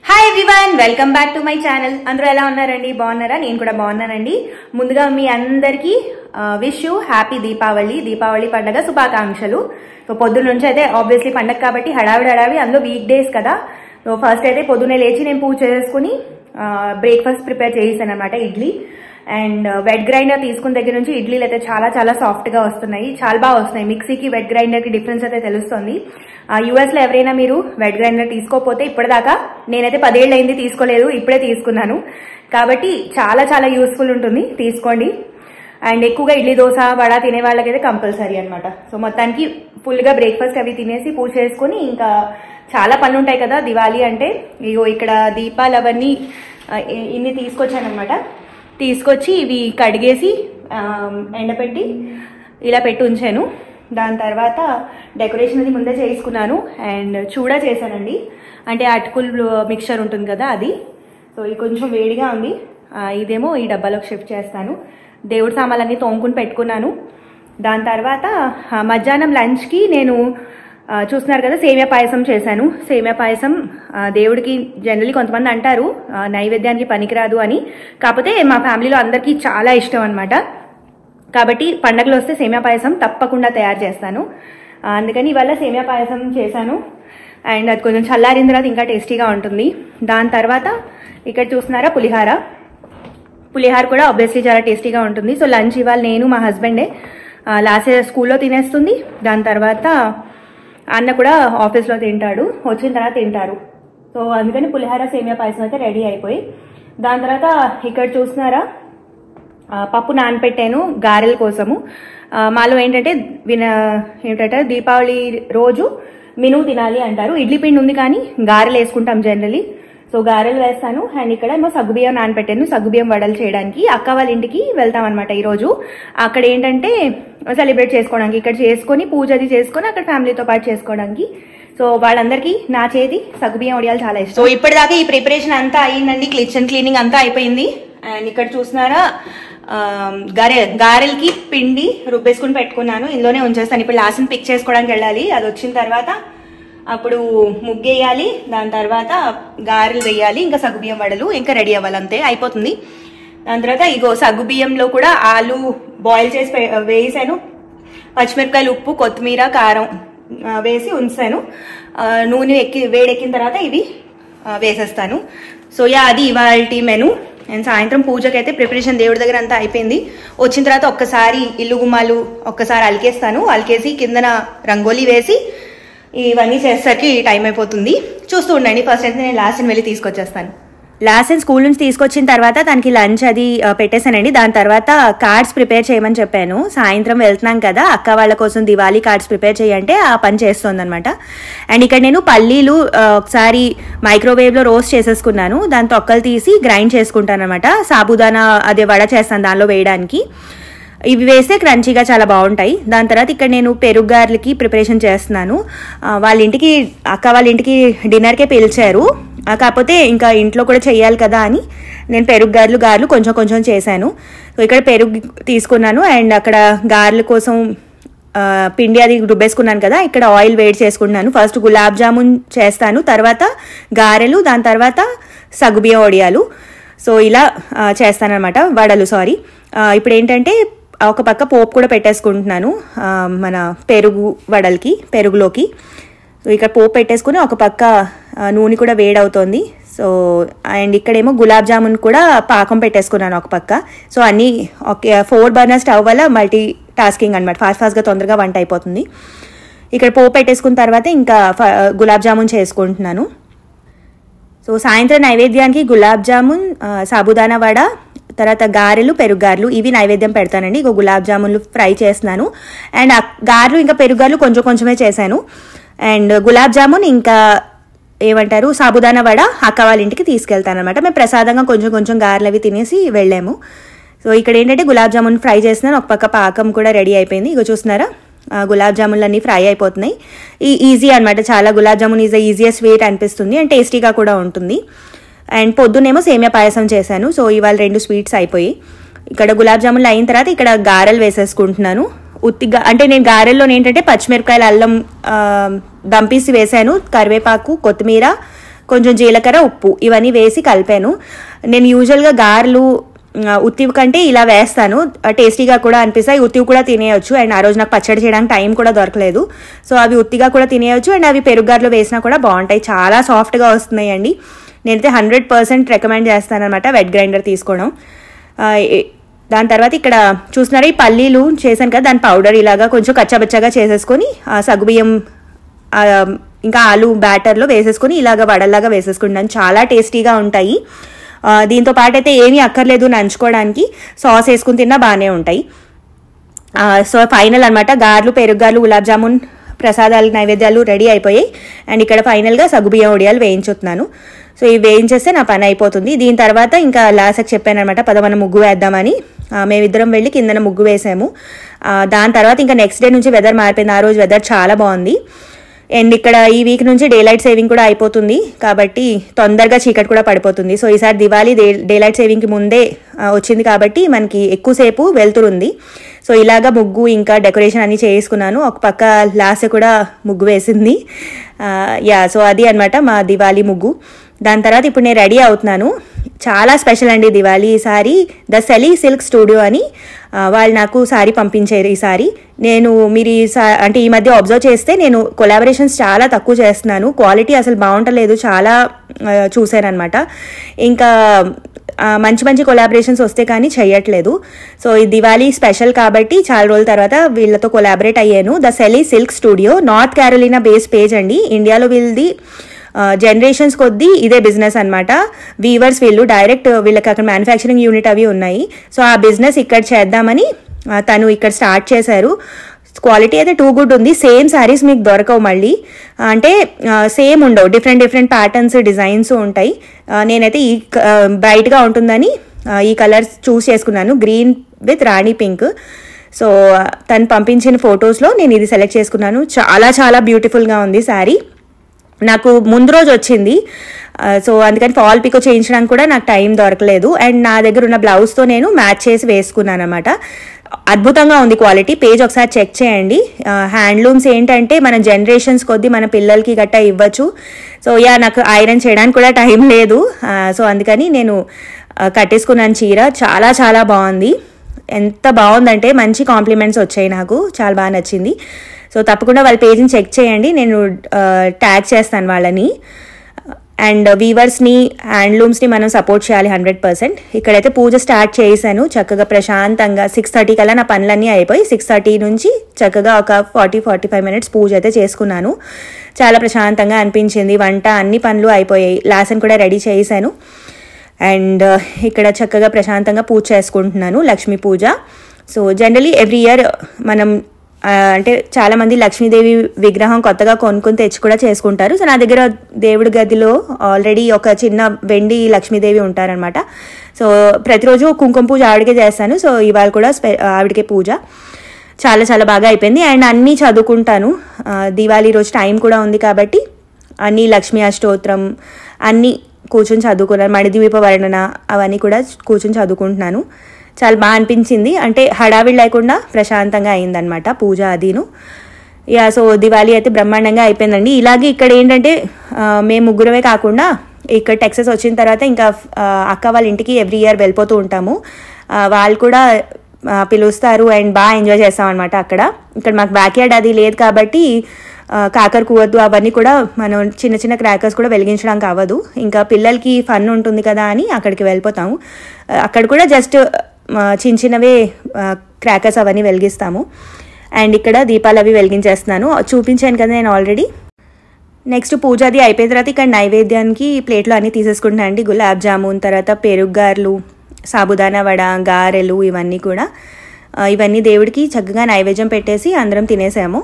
Hi everyone, welcome back to my channel. అందరూ ఎలా ఉన్నారండి? బాగున్నారా? నేను కూడా బాగున్నానండి. ముందుగా మీ అందరికీ విష్ యూ హ్యాపీ దీపావళి పండగ శుభాకాంక్షలు. సో పొద్దున్న నుంచి అయితే ఆబ్వియస్లీ పండగ కాబట్టి హడావిడి, అందులో వీక్ డేస్ కదా. సో ఫస్ట్ అయితే పొద్దున్నే లేచి నేను పూజ చేసుకుని బ్రేక్ఫాస్ట్ ప్రిపేర్ చేసాను అనమాట. ఇడ్లీ అండ్ వెట్ గ్రైండర్ తీసుకున్న దగ్గర నుంచి ఇడ్లీలు అయితే చాలా సాఫ్ట్ గా వస్తున్నాయి, చాలా బాగా వస్తున్నాయి. మిక్సీకి వెట్ గ్రైండర్ కి డిఫరెన్స్ అయితే తెలుస్తుంది. యూఎస్ లో ఎవరైనా మీరు వెట్ గ్రైండర్ తీసుకోకపోతే ఇప్పటిదాకా, నేనైతే 10 ఏళ్ళు అయింది తీసుకోలేదు, ఇప్పుడే తీసుకున్నాను కాబట్టి చాలా యూస్ఫుల్ ఉంటుంది, తీసుకోండి. అండ్ ఎక్కువగా ఇడ్లీ దోశ వడ తినే వాళ్ళకైతే కంపల్సరీ అనమాట. సో మొత్తానికి ఫుల్ గా బ్రేక్ఫాస్ట్ అవి తినేసి పూజ చేసుకుని ఇంకా చాలా పనులు ఉంటాయి కదా దివాళీ అంటే. ఇగో ఇక్కడ దీపాలు అవన్నీ ఇన్ని తీసుకొచ్చానమాట. తీసుకొచ్చి ఇవి కడిగేసి ఎండపెట్టి ఇలా పెట్టి ఉంచాను. దాని తర్వాత డెకరేషన్ అది ముందే చేసుకున్నాను. అండ్ చూడా చేశానండి, అంటే అటుకులు మిక్చర్ ఉంటుంది కదా అది. సో ఇది కొంచెం వేడిగా ఉంది, ఇదేమో ఈ డబ్బాలోకి షిఫ్ట్ చేస్తాను. దేవుడి సామాన్లన్నీ తోముకుని పెట్టుకున్నాను. దాని తర్వాత మధ్యాహ్నం లంచ్కి నేను చూస్తున్నారు కదా సేమియా పాయసం చేశాను. సేమియా పాయసం దేవుడికి జనరల్లీ కొంతమంది అంటారు నైవేద్యానికి పనికిరాదు అని, కాకపోతే మా ఫ్యామిలీలో అందరికీ చాలా ఇష్టం అనమాట. కాబట్టి పండగలు వస్తే సేమియా పాయసం తప్పకుండా తయారు చేస్తాను. అందుకని ఇవాళ సేమియా పాయసం చేశాను. అండ్ అది కొంచెం చల్లారిన తర్వాత ఇంకా టేస్టీగా ఉంటుంది. దాని తర్వాత ఇక్కడ చూస్తున్నారా పులిహార కూడా ఆబ్వియస్లీ చాలా టేస్టీగా ఉంటుంది. సో లంచ్ ఇవాళ నేను మా హస్బెండే, లాస్ట్ స్కూల్లో తినేస్తుంది. దాని తర్వాత అన్న కూడా ఆఫీస్లో తింటాడు, వచ్చిన తర్వాత తింటారు. సో అందుకని పులిహార సేమియా పాయసం అయితే రెడీ అయిపోయి, దాని తర్వాత ఇక్కడ చూస్తున్నారా పప్పు నానపెట్టాను గారెల కోసము. మాలో ఏంటంటే దీపావళి రోజు మినుము తినాలి అంటారు. ఇడ్లీ పిండి ఉంది కానీ గారెలు వేసుకుంటాం జనరలీ. సో గారెలు వేస్తాను. అండ్ ఇక్కడ ఏమో సగ్గుబియ్యం నానపెట్టాను, సగ్గుబియ్యం వడలు చేయడానికి. అక్క వాళ్ళ ఇంటికి వెళ్తాం అనమాట ఈరోజు. అక్కడ ఏంటంటే సెలబ్రేట్ చేసుకోవడానికి, ఇక్కడ చేసుకొని పూజ అది చేసుకొని అక్కడ ఫ్యామిలీతో పాటు చేసుకోవడానికి. సో వాళ్ళందరికీ నా చేతి సగ్గుబియ్యం వడియాలు చాలా ఇష్టం. సో ఇప్పటిదాకా ఈ ప్రిపరేషన్ అంతా అయిందండి, కిచెన్ క్లీనింగ్ అంతా అయిపోయింది. అండ్ ఇక్కడ చూస్తున్నారా గారెలకి పిండి రుబ్బేసుకుని పెట్టుకున్నాను, ఇందులోనే ఉంచేస్తాను. ఇప్పుడు లాస్ట్ పిక్ చేసుకోవడానికి వెళ్ళాలి, అది వచ్చిన తర్వాత అప్పుడు ముగ్గేయాలి. దాని తర్వాత గారెలు వేయాలి, ఇంకా సగ్గుబియ్యం వడలు ఇంకా రెడీ అవ్వాలి, అంతే అయిపోతుంది. దాని తర్వాత ఇగో సగ్గుబియ్యంలో కూడా ఆలు బాయిల్ చేసి వేసాను. పచ్చిమిరపకాయలు, ఉప్పు, కొత్తిమీర, కారం వేసి ఉంచాను. నూనె వేడెక్కిన తర్వాత ఇవి వేసేస్తాను. సో అది ఇవాల్టి మెను. అండ్ సాయంత్రం పూజకైతే ప్రిపరేషన్ దేవుడి దగ్గర అంతా అయిపోయింది. వచ్చిన తర్వాత ఒక్కసారి ఇల్లు గుమ్మాలు ఒక్కసారి అలికేస్తాను, అలికేసి కిందన రంగోలీ వేసి ఇవన్నీ చేసేసరికి టైం అయిపోతుంది. చూస్తూ ఉండండి. ఫస్ట్ అయితే నేను లాస్ట్ వెళ్ళి తీసుకొచ్చేస్తాను. లాస్ట్ స్కూల్ నుంచి తీసుకొచ్చిన తర్వాత తనకి లంచ్ అది పెట్టేశానండి. దాని తర్వాత కార్డ్స్ ప్రిపేర్ చేయమని చెప్పాను. సాయంత్రం వెళ్తున్నాం కదా, అక్క వాళ్ళ కోసం దివాళీ కార్డ్స్ ప్రిపేర్ చేయంటే ఆ పని చేస్తుంది అనమాట. అండ్ ఇక్కడ నేను పల్లీలు ఒకసారి మైక్రోవేవ్లో రోస్ట్ చేసేసుకున్నాను. దాని తొక్కలు తీసి గ్రైండ్ చేసుకుంటాను అనమాట. సాబుదానా అదే వడ చేస్తాను దానిలో వేయడానికి. ఇవి వేస్తే క్రంచీగా చాలా బాగుంటాయి. దాని తర్వాత ఇక్కడ నేను పెరుగు గారెలకి ప్రిపరేషన్ చేస్తున్నాను. అక్క వాళ్ళ ఇంటికి డిన్నర్కే పిలిచారు, కాకపోతే ఇంకా ఇంట్లో కూడా చెయ్యాలి కదా అని నేను పెరుగు గారెలు కొంచెం చేశాను. సో ఇక్కడ పెరుగు తీసుకున్నాను. అండ్ అక్కడ గారెల కోసం పిండి అది రుబ్బేసుకున్నాను కదా, ఇక్కడ ఆయిల్ వేడి చేసుకున్నాను. ఫస్ట్ గులాబ్ జామున్ చేస్తాను, తర్వాత గారెలు, దాని తర్వాత సగ్గుబియ్యం వడియాలు. సో ఇలా చేస్తానన్నమాట, వడలు సారీ. ఇప్పుడు ఏంటంటే ఒక పక్క పోపు కూడా పెట్టేసుకుంటున్నాను మన పెరుగులోకి. సో ఇక్కడ పోపు పెట్టేసుకుని ఒక పక్క నూనె కూడా వేడవుతోంది. సో అండ్ ఇక్కడేమో గులాబ్ జామున్ కూడా పాకం పెట్టేసుకున్నాను ఒక పక్క. సో అన్నీ 4 బర్నర్ స్టవ్ వల్ల మల్టీ టాస్కింగ్ అనమాట, ఫాస్ట్గా తొందరగా వంట అయిపోతుంది. ఇక్కడ పోపు పెట్టేసుకున్న తర్వాత ఇంకా గులాబ్ జామున్ చేసుకుంటున్నాను. సో సాయంత్రం నైవేద్యానికి గులాబ్ జామున్, సాబుదానా వడ, తర్వాత గారెలు, పెరుగు గారెలు ఇవి నైవేద్యం పెడతానండి. ఇంకో గులాబ్ జామున్లు ఫ్రై చేస్తున్నాను. అండ్ గారెలు ఇంకా పెరుగు గారెలు కొంచెమే చేశాను. అండ్ గులాబ్ జామున్ ఇంకా ఏమంటారు సాబుదానా వడ అక్క వాళ్ళ ఇంటికి తీసుకెళ్తాను అనమాట. మేము ప్రసాదంగా కొంచెం గారెలు అవి తినేసి వెళ్ళాము. సో ఇక్కడ ఏంటంటే గులాబ్ జామున్ ఫ్రై చేస్తున్నాను. ఒక పక్క పాకం కూడా రెడీ అయిపోయింది. ఇగో చూస్తున్నారా గులాబ్ జామున్లు అన్నీ ఫ్రై అయిపోతున్నాయి. ఈజీ అనమాట, చాలా gulab jamun is the easiest sweet అనిపిస్తుంది అండ్ టేస్టీగా కూడా ఉంటుంది. అండ్ పొద్దున్నేమో సేమియా పాయసం చేశాను. సో ఇవాళ 2 స్వీట్స్ అయిపోయి, ఇక్కడ గులాబ్ జామున్లు అయిన తర్వాత ఇక్కడ గారెలు వేసేసుకుంటున్నాను. ఉత్తిగా అంటే నేను గారెల్లో ఏంటంటే పచ్చిమిరపకాయలు, అల్లం దంపేసి వేసాను, కరివేపాకు, కొత్తిమీర, కొంచెం జీలకర్ర, ఉప్పు ఇవన్నీ వేసి కలిపాను. నేను యూజువల్గా గారెలు ఉత్తివి కంటే ఇలా వేస్తాను, టేస్టీగా కూడా అనిపిస్తాయి. ఉత్తివి కూడా తినేయచ్చు. అండ్ ఆ రోజు నాకు పచ్చడి చేయడానికి టైం కూడా దొరకలేదు, సో అవి ఉత్తిగా కూడా తినేయచ్చు. అండ్ అవి పెరుగారులో వేసినా కూడా బాగుంటాయి, చాలా సాఫ్ట్గా వస్తున్నాయి అండి. నేనైతే 100% రికమెండ్ చేస్తాను అనమాట వెట్ గ్రైండర్ తీసుకోవడం. దాని తర్వాత ఇక్కడ చూస్తున్నారా, ఈ పల్లీలు చేశాను కదా, దాని పౌడర్ ఇలాగా కొంచెం కచ్చాబచ్చాగా చేసేసుకొని సగ్గుబియ్యం ఇంకా ఆలు బ్యాటర్లో వేసేసుకొని ఇలాగ వడల్లాగా వేసేసుకుంటాను. చాలా టేస్టీగా ఉంటాయి. దీంతో పాటు అయితే ఏమీ అక్కర్లేదు నంచుకోవడానికి, సాస్ వేసుకుని తిన్నా బాగానే ఉంటాయి. సో ఫైనల్ అనమాట, గారెలు, పెరుగారెలు, గులాబ్ జామున్ ప్రసాదాలు, నైవేద్యాలు రెడీ అయిపోయాయి. అండ్ ఇక్కడ ఫైనల్గా సగ్గుబియ్యం వడియాలు వేయించుతున్నాను. సో ఇవి వేయించేస్తే నా పని అయిపోతుంది. దీని తర్వాత ఇంకా లాస్ట్కి చెప్పాను అనమాట, మనం ముగ్గు వేద్దామని. మేమిద్దరం వెళ్ళి కిందన ముగ్గు వేసాము. దాని తర్వాత ఇంకా నెక్స్ట్ డే నుంచి వెదర్ మారిపోయింది. ఆ రోజు వెదర్ చాలా బాగుంది. అండ్ ఇక్కడ ఈ వీక్ నుంచి డే లైట్ సేవింగ్ కూడా అయిపోతుంది కాబట్టి తొందరగా చీకటి కూడా పడిపోతుంది. సో ఈసారి దివాళీ డే లైట్ సేవింగ్కి ముందే వచ్చింది కాబట్టి మనకి ఎక్కువసేపు వెళ్తురుంది. సో ఇలాగా ముగ్గు ఇంకా డెకరేషన్ అన్ని చేసుకున్నాను. ఒక పక్క లాస్ట్ కూడా ముగ్గు వేసింది. సో అది అనమాట మా దివాళీ ముగ్గు. దాని తర్వాత ఇప్పుడు నేను రెడీ అవుతున్నాను. చాలా స్పెషల్ అండి దివాళీ ఈసారి. ద సెలీ సిల్క్ స్టూడియో అని వాళ్ళు నాకు శారీ పంపించారు ఈసారి. మీరు అంటే ఈ మధ్య అబ్జర్వ్ చేస్తే నేను కొలాబరేషన్స్ చాలా తక్కువ చేస్తున్నాను, క్వాలిటీ అసలు బాగుంటలేదు, చాలా చూశానమాట. ఇంకా మంచి మంచి కొలాబరేషన్స్ వస్తే కానీ చెయ్యట్లేదు. సో ఈ దివాళీ స్పెషల్ కాబట్టి చాలా రోజుల తర్వాత వీళ్ళతో కొలాబరేట్ అయ్యాను. The Seli silk studio North Carolina base page అండి. ఇండియాలో వీళ్ళది జనరేషన్స్ కొద్దీ ఇదే బిజినెస్ అనమాట. వీవర్స్ వీళ్ళు డైరెక్ట్ వీళ్ళకి అక్కడ మ్యానుఫ్యాక్చరింగ్ యూనిట్ అవి ఉన్నాయి. సో ఆ బిజినెస్ ఇక్కడ చేద్దామని తను ఇక్కడ స్టార్ట్ చేశారు. క్వాలిటీ అయితే టూ గుడ్ ఉంది. సేమ్ శారీస్ మీకు దొరకవు మళ్ళీ, అంటే సేమ్ ఉండవు, డిఫరెంట్ ప్యాటర్న్స్, డిజైన్స్ ఉంటాయి. నేనైతే ఈ బ్రైట్గా ఉంటుందని ఈ కలర్స్ చూస్ చేసుకున్నాను, green with Rani pink. So తను పంపించిన ఫొటోస్లో నేను ఇది సెలెక్ట్ చేసుకున్నాను. చాలా చాలా బ్యూటిఫుల్గా ఉంది శారీ. నాకు ముందు రోజు వచ్చింది, సో అందుకని ఫాల్ పికో చేయించడానికి కూడా నాకు టైం దొరకలేదు. అండ్ నా దగ్గర ఉన్న బ్లౌజ్తో నేను మ్యాచ్ చేసి వేసుకున్నాను అనమాట. అద్భుతంగా ఉంది క్వాలిటీ. పేజ్ ఒకసారి చెక్ చేయండి. హ్యాండ్లూమ్స్ ఏంటంటే మన జనరేషన్స్ కొద్దీ మన పిల్లలకి గట్టా ఇవ్వచ్చు. సో నాకు ఐరన్ చేయడానికి కూడా టైం లేదు, సో అందుకని నేను కట్టేసుకున్నాను చీర. చాలా చాలా బాగుంది. ఎంత బాగుందంటే మంచి కాంప్లిమెంట్స్ వచ్చాయి, నాకు చాలా బాగా నచ్చింది. సో తప్పకుండా వాళ్ళ పేజ్ని చెక్ చేయండి, నేను ట్యాగ్ చేస్తాను వాళ్ళని. అండ్ వీవర్స్ని, హ్యాండ్లూమ్స్ని మనం సపోర్ట్ చేయాలి 100%. ఇక్కడైతే పూజ స్టార్ట్ చేశాను చక్కగా ప్రశాంతంగా. 6:30 కల్లా నా పనులన్నీ అయిపోయి 6:30 నుంచి చక్కగా ఒక 40-45 మినిట్స్ పూజ అయితే చేసుకున్నాను. చాలా ప్రశాంతంగా అనిపించింది. వంట అన్ని పనులు అయిపోయాయి. లాసన్ కూడా రెడీ చేశాను. అండ్ ఇక్కడ చక్కగా ప్రశాంతంగా పూజ చేసుకుంటున్నాను, లక్ష్మీ పూజ. సో జనరలీ ఎవ్రీ ఇయర్ మనం అంటే చాలామంది లక్ష్మీదేవి విగ్రహం కొత్తగా కొనుక్కొని తెచ్చి కూడా చేసుకుంటారు. సో నా దగ్గర దేవుడి గదిలో ఆల్రెడీ ఒక చిన్న వెండి లక్ష్మీదేవి ఉంటారనమాట. సో ప్రతిరోజు కుంకుమ పూజ ఆవిడకే చేస్తాను. సో ఇవాళ కూడా ఆవిడకే పూజ. చాలా చాలా బాగా అయిపోయింది. అండ్ అన్నీ చదువుకుంటాను, దివాళీ రోజు టైం కూడా ఉంది కాబట్టి అన్నీ లక్ష్మీ అష్టోత్తరం అన్నీ కూర్చొని చదువుకున్నాను. మణిద్వీప వర్ణన అవన్నీ కూడా కూర్చొని చదువుకుంటున్నాను. చాలా బాగా అనిపించింది, అంటే హడావిడి లేకుండా ప్రశాంతంగా అయిందనమాట పూజ అదీను. సో దివాళీ అయితే బ్రహ్మాండంగా అయిపోయిందండి. ఇలాగే ఇక్కడ ఏంటంటే మేము ముగ్గురమే కాకుండా ఇక్కడ టెక్సస్ వచ్చిన తర్వాత ఇంకా అక్క వాళ్ళ ఇంటికి ఎవ్రీ ఇయర్ వెళ్ళిపోతూ ఉంటాము. వాళ్ళు కూడా పిలుస్తారు అండ్ బాగా ఎంజాయ్ చేస్తాం అనమాట అక్కడ. ఇక్కడ మాకు బ్యాక్యార్డ్ అది లేదు కాబట్టి కాకర కువద్దు అవన్నీ కూడా మనం చిన్న చిన్న క్రాకర్స్ కూడా వెలిగించడానికి అవ్వదు. ఇంకా పిల్లలకి ఫన్ ఉంటుంది కదా అని అక్కడికి వెళ్ళిపోతాము. అక్కడ కూడా జస్ట్ చిన్నవే క్రాకర్స్ అవన్నీ వెలిగిస్తాము. అండ్ ఇక్కడ దీపాలు అవి వెలిగించేస్తున్నాను, చూపించాను కదా నేను ఆల్రెడీ. నెక్స్ట్ పూజ అది అయిపోయిన తర్వాత ఇక్కడ నైవేద్యానికి ప్లేట్లో అన్నీ తీసేసుకుంటున్నాను అండి. గులాబ్ జామున్, తర్వాత పెరుగారెలు, సాబుదానా వడ, గారెలు ఇవన్నీ కూడా. ఇవన్నీ దేవుడికి చక్కగా నైవేద్యం పెట్టేసి అందరం తినేసాము,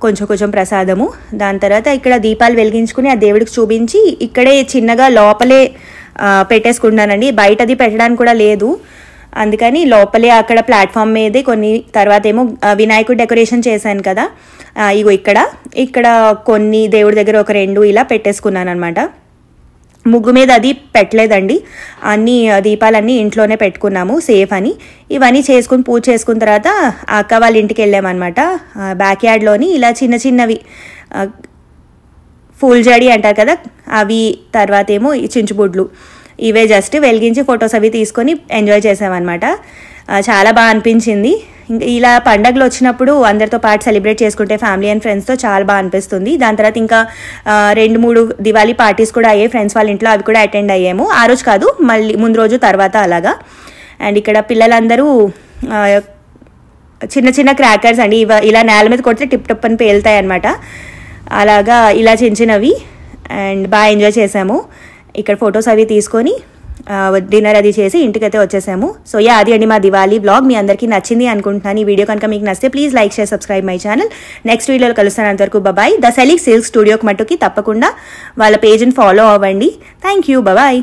కొంచెం కొంచెం ప్రసాదము. దాని తర్వాత ఇక్కడ దీపాలు వెలిగించుకుని ఆ దేవుడికి చూపించి ఇక్కడే చిన్నగా లోపలే పెట్టేసుకుంటున్నానండి. బయటది పెట్టడానికి కూడా లేదు, అందుకని లోపలే అక్కడ ప్లాట్ఫామ్ మీదే కొన్ని. తర్వాత ఏమో వినాయకుడు డెకరేషన్ చేశాను కదా, ఇగో ఇక్కడ కొన్ని దేవుడి దగ్గర ఒక 2 ఇలా పెట్టేసుకున్నాను అనమాట. ముగ్గు మీద అది పెట్టలేదండి, అన్ని దీపాలన్నీ ఇంట్లోనే పెట్టుకున్నాము సేఫ్ అని. ఇవన్నీ చేసుకుని పూజ చేసుకున్న తర్వాత అక్క వాళ్ళ ఇంటికి వెళ్ళామన్నమాట. బ్యాక్ యార్డ్లోని ఇలా చిన్నవి ఫూల్ జడి అంటారు కదా అవి, తర్వాత ఏమో చించుబుడ్లు, ఇవే జస్ట్ వెలిగించి ఫొటోస్ అవి తీసుకొని ఎంజాయ్ చేసామన్నమాట. చాలా బాగా అనిపించింది. ఇంకా ఇలా పండగలు వచ్చినప్పుడు అందరితో పాటు సెలబ్రేట్ చేసుకుంటే ఫ్యామిలీ అండ్ ఫ్రెండ్స్తో చాలా బాగా అనిపిస్తుంది. దాని తర్వాత ఇంకా 2-3 దివాళీ పార్టీస్ కూడా అయ్యాయి ఫ్రెండ్స్ వాళ్ళ ఇంట్లో, అవి కూడా అటెండ్ అయ్యాము. ఆ రోజు కాదు, మళ్ళీ ముందు రోజు తర్వాత అలాగా. అండ్ ఇక్కడ పిల్లలందరూ చిన్న చిన్న క్రాకర్స్ అండి, ఇలా నేల మీద కొడితే టిప్ టప్ అని పేలుతాయి అనమాట, అలాగా ఇలా చిన్నవి. అండ్ బాగా ఎంజాయ్ చేసాము. ఇక్కడ ఫొటోస్ అవి తీసుకొని డిన్నర్ అది చేసి ఇంటికైతే వచ్చేసాము. సో అది అండి మా దివాళీ బ్లాగ్. మీ అందరికీ నచ్చింది అనుకుంటున్నాను. ఈ వీడియో కనుక మీకు నచ్చితే please like, share, subscribe my channel. Next వీడియోలో కలుస్తాను. అంతవరకు బాయ్. ద సెలిక్ సిల్క్ స్టూడియోకి మట్టుకి తప్పకుండా వాళ్ళ పేజ్ని ఫాలో అవ్వండి. Thank you, bye.